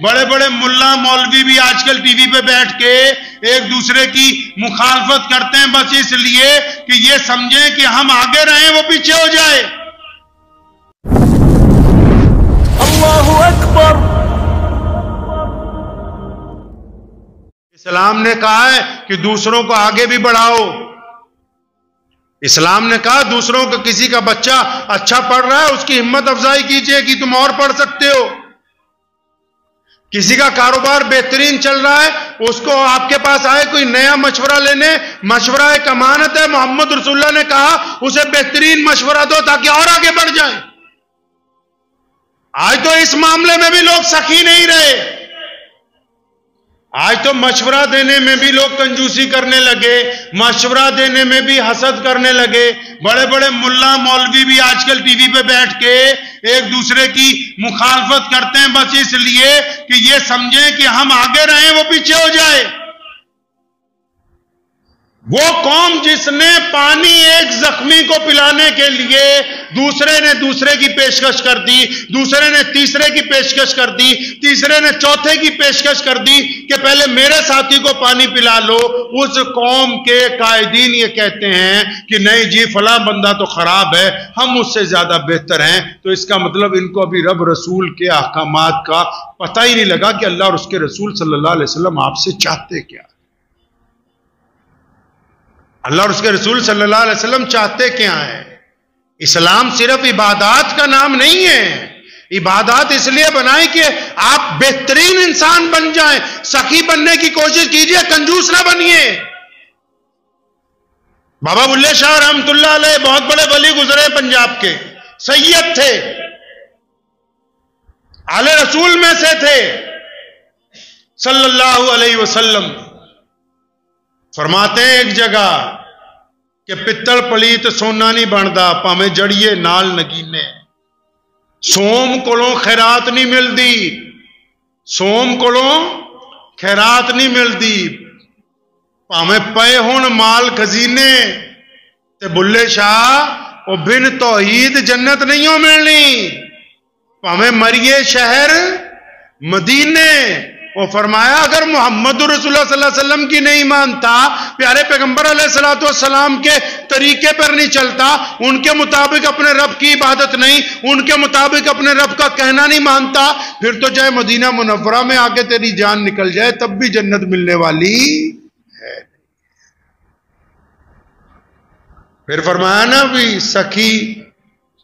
بڑے بڑے ملا مولوی بھی آج کل ٹی وی پہ بیٹھ کے ایک دوسرے کی مخالفت کرتے ہیں بس اس لیے کہ یہ سمجھیں کہ ہم آگے رہیں وہ پیچھے ہو جائے. اللہ اکبر. اسلام نے کہا ہے کہ دوسروں کو آگے بھی بڑھاؤ. اسلام نے کہا دوسروں کو, کسی کا بچہ اچھا پڑھ رہا ہے اس کی ہمت افزائی کیجئے کہ تم اور پڑھ سکتے ہو. کسی کا کاروبار بہترین چل رہا ہے اس کو آپ کے پاس آئے کوئی نیا مشورہ لینے, مشورہ ایک امانت ہے. محمد رسول اللہ نے کہا اسے بہترین مشورہ دو تاکہ اور آگے بڑھ جائیں. آج تو اس معاملے میں بھی لوگ سخی نہیں رہے. آج تو مشورہ دینے میں بھی لوگ کنجوسی کرنے لگے, مشورہ دینے میں بھی حسد کرنے لگے. بڑے بڑے ملا مولوی بھی آج کل ٹی وی پہ بیٹھ کے ایک دوسرے کی مخالفت کرتے ہیں بس اس لیے کہ یہ سمجھیں کہ ہم آگے رہیں وہ پیچھے ہو جائے. وہ قوم جس نے پانی ایک زخمی کو پلانے کے لیے دوسرے نے دوسرے کی پیشکش کر دی, دوسرے نے تیسرے کی پیشکش کر دی, تیسرے نے چوتھے کی پیشکش کر دی کہ پہلے میرے ساتھی کو پانی پلا لو, اس قوم کے قائدین یہ کہتے ہیں کہ نہیں جی فلاں بندہ تو خراب ہے, ہم اس سے زیادہ بہتر ہیں. تو اس کا مطلب ان کو ابھی رب رسول کے احکامات کا پتہ ہی نہیں لگا کہ اللہ اور اس کے رسول صلی اللہ علیہ وسلم آپ سے چاہتے کیا. اللہ اور اس کے رسول صلی اللہ علیہ وسلم چاہتے کیا ہیں. اسلام صرف عبادات کا نام نہیں ہے. عبادات اس لیے بنائیں کہ آپ بہترین انسان بن جائیں. سخی بننے کی کوشش کیجئے, کنجوس نہ بنیے. بابا بلے شاہ رحمت اللہ علیہ بہت بڑے ولی گزرے پنجاب کے, سید تھے, آل رسول میں سے تھے صلی اللہ علیہ وسلم. فرماتے ہیں ایک جگہ کہ پتل پلیت سونا نہیں بنتا پاویں جڑیے نال نگینے. سوم کولوں خیرات نہیں ملتی, سوم کولوں خیرات نہیں ملتی. پاویں پے ہون مال خزینے تے بلے شاہ او بن توحید جنت نہیں ہو ملنی. پاویں مریے شہر مدینے. وہ فرمایا اگر محمد رسول اللہ صلی اللہ علیہ وسلم کی نہیں مانتا, پیارے پیغمبر علیہ السلام کے طریقے پر نہیں چلتا, ان کے مطابق اپنے رب کی عبادت نہیں, ان کے مطابق اپنے رب کا کہنا نہیں مانتا, پھر تو چاہے مدینہ منورہ میں آ کے تیری جان نکل جائے تب بھی جنت ملنے والی ہے. پھر فرمایا نا بھی سخی,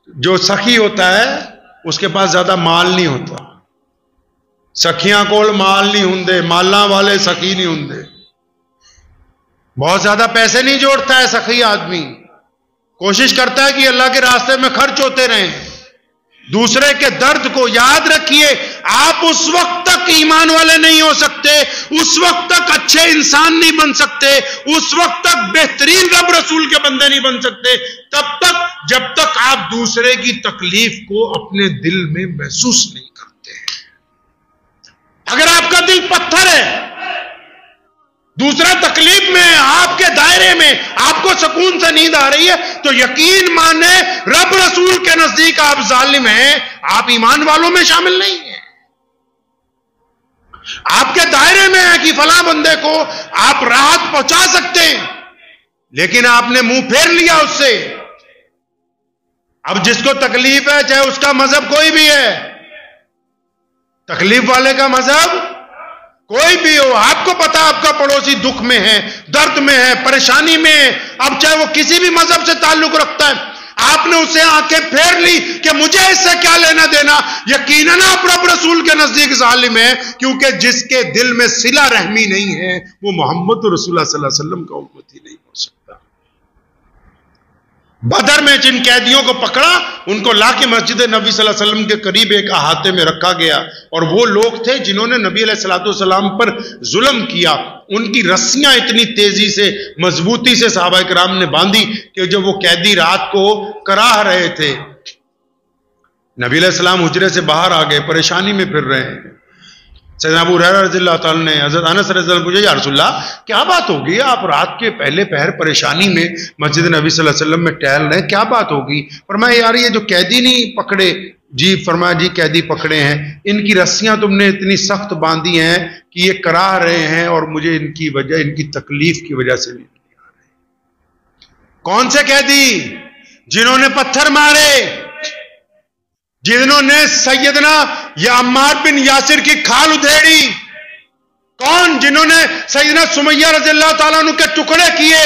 جو سخی ہوتا ہے اس کے پاس زیادہ مال نہیں ہوتا. سخیاں کول مال نہیں ہوندے, مالاں والے سخی نہیں ہوندے. بہت زیادہ پیسے نہیں جوڑتا ہے سخی آدمی, کوشش کرتا ہے کہ اللہ کے راستے میں خرچ ہوتے رہیں. دوسرے کے درد کو یاد رکھیے. آپ اس وقت تک ایمان والے نہیں ہو سکتے, اس وقت تک اچھے انسان نہیں بن سکتے, اس وقت تک بہترین رب رسول کے بندے نہیں بن سکتے تب تک جب تک آپ دوسرے کی تکلیف کو اپنے دل میں محسوس نہیں کرتے. اگر آپ کا دل پتھر ہے, دوسرا تکلیف میں, آپ کے دائرے میں آپ کو سکون سے نیند آ رہی ہے, تو یقین مانے رب رسول کے نزدیک آپ ظالم ہیں, آپ ایمان والوں میں شامل نہیں ہیں. آپ کے دائرے میں ہے کہ فلاں بندے کو آپ راحت پہنچا سکتے ہیں, لیکن آپ نے منہ پھیر لیا اس سے. اب جس کو تکلیف ہے, چاہے اس کا مذہب کوئی بھی ہے, تکلیف والے کا مذہب کوئی بھی ہو, آپ کو پتا آپ کا پڑوسی دکھ میں ہے, درد میں ہے, پریشانی میں ہے, اب چاہے وہ کسی بھی مذہب سے تعلق رکھتا ہے, آپ نے اسے آنکھیں پھیر لی کہ مجھے اس سے کیا لینا دینا, یقیناً آپ رب رسول کے نزدیک ظالم ہیں, کیونکہ جس کے دل میں صلہ رحمی نہیں ہے وہ محمد رسول اللہ صلی اللہ علیہ وسلم کا امتی نہیں ہو سکتا. بدر میں جن قیدیوں کو پکڑا ان کو لا کے مسجد نبی صلی اللہ علیہ وسلم کے قریب ایک احاطے میں رکھا گیا, اور وہ لوگ تھے جنہوں نے نبی علیہ السلام پر ظلم کیا. ان کی رسیاں اتنی تیزی سے, مضبوطی سے صحابہ کرام نے باندھی کہ جب وہ قیدی رات کو کراہ رہے تھے, نبی علیہ السلام حجرے سے باہر آ گئے, پریشانی میں پھر رہے ہیں. سیدنا ابو ہریرہ رضی اللہ تعالیٰ نے حضرت انس رضی اللہ عنہ پوچھا, یا رسول اللہ کیا بات ہوگی, آپ رات کے پہلے پہر پریشانی میں مسجد نبی صلی اللہ علیہ وسلم میں ٹہل رہے ہیں, کیا بات ہوگی؟ فرمایا یار یہ جو قیدی نہیں پکڑے جی فرمایا جی قیدی پکڑے ہیں، ان کی رسیاں تم نے اتنی سخت باندھی ہیں کہ یہ کراہ رہے ہیں اور مجھے ان کی وجہ، ان کی تکلیف کی وجہ سے نہیں آ رہے۔ کون سے قیدی؟ جنہوں نے پتھر مارے، جنہوں نے سیدنا یا عمار بن یاسر کی کھال ادھیڑی، کون؟ جنہوں نے سیدنا سمیہ رضی اللہ تعالیٰ عنہ کے ٹکڑے کیے،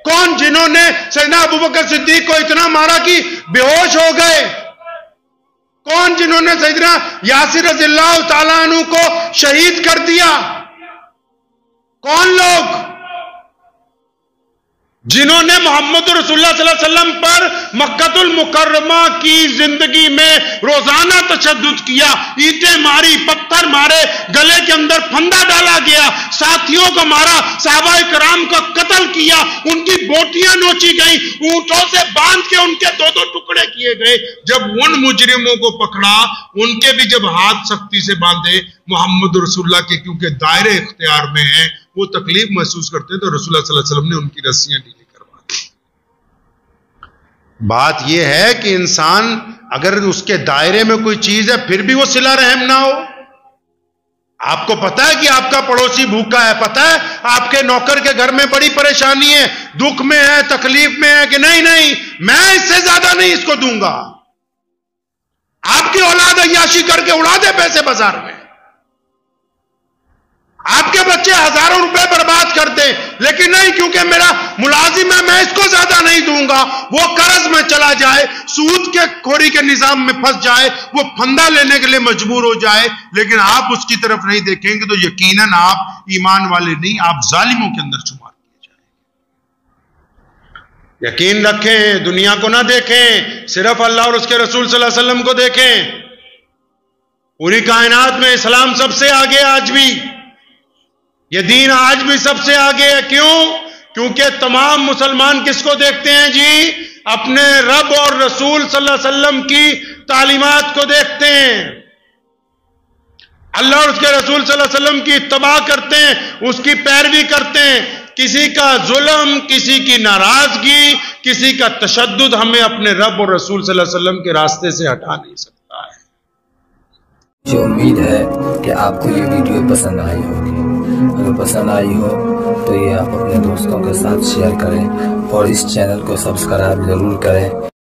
کون؟ جنہوں نے سیدنا ابوبکر صدیق کو اتنا مارا کہ بے ہوش ہو گئے، کون؟ جنہوں نے سیدنا یاسر رضی اللہ تعالیٰ عنہ کو شہید کر دیا، کون لوگ؟ جنہوں نے محمد رسول اللہ صلی اللہ علیہ وسلم پر مکہ المکرمہ کی زندگی میں روزانہ تشدد کیا، اینٹیں ماری، پتھر مارے، گلے کے اندر پھندا ڈالا گیا، ساتھیوں کو مارا، صحابہ کرام کو قتل کیا، ان کی بوٹیاں نوچی گئیں، اونٹوں سے باندھ کے ان کے 2 ٹکڑے کیے گئے۔ جب ان مجرموں کو پکڑا، ان کے بھی جب ہاتھ سختی سے باندھے، محمد رسول اللہ کے کیونکہ دائرے اختیار میں ہیں، وہ تکلیف محسوس کرتے تو رسول اللہ صلی اللہ علیہ وسلم نے ان کی رسیاں ڈھیلی کروا دی۔ بات یہ ہے کہ انسان اگر اس کے دائرے میں کوئی چیز ہے پھر بھی وہ صلہ رحم نہ ہو۔ آپ کو پتا ہے کہ آپ کا پڑوسی بھوکا ہے، پتا ہے آپ کے نوکر کے گھر میں بڑی پریشانی ہے، دکھ میں ہے، تکلیف میں ہے، کہ نہیں میں اس سے زیادہ نہیں اس کو دوں گا۔ آپ کی اولاد عیاشی کر کے اڑا دے پیسے بازار میں، آپ کے بچے ہزاروں روپے برباد کرتے، لیکن نہیں، کیونکہ میرا ملازم ہے میں اس کو زیادہ نہیں دوں گا، وہ قرض میں چلا جائے، سود کے خوری کے نظام میں پھنس جائے، وہ پھندا لینے کے لیے مجبور ہو جائے، لیکن آپ اس کی طرف نہیں دیکھیں گے تو یقیناً آپ ایمان والے نہیں، آپ ظالموں کے اندر شمار کیے جائیں گے۔ یقین رکھیں، دنیا کو نہ دیکھیں، صرف اللہ اور اس کے رسول صلی اللہ علیہ وسلم کو دیکھیں۔ پوری کائنات میں اسلام سب سے آگے، آج بھی یہ دین آج بھی سب سے آگے ہے۔ کیوں؟ کیونکہ تمام مسلمان کس کو دیکھتے ہیں جی؟ اپنے رب اور رسول صلی اللہ علیہ وسلم کی تعلیمات کو دیکھتے ہیں، اللہ اور اس کے رسول صلی اللہ علیہ وسلم کی اتباع کرتے ہیں، اس کی پیروی کرتے ہیں۔ کسی کا ظلم، کسی کی ناراضگی، کسی کا تشدد ہمیں اپنے رب اور رسول صلی اللہ علیہ وسلم کے راستے سے ہٹا نہیں سکتا ہے۔ مجھے امید ہے کہ آپ کو یہ ویڈیو پسند آئی ہوگی۔ اگر پسند آئی ہو تو یہ آپ اپنے دوستوں کے ساتھ شیئر کریں اور اس چینل کو سبسکرائب ضرور کریں۔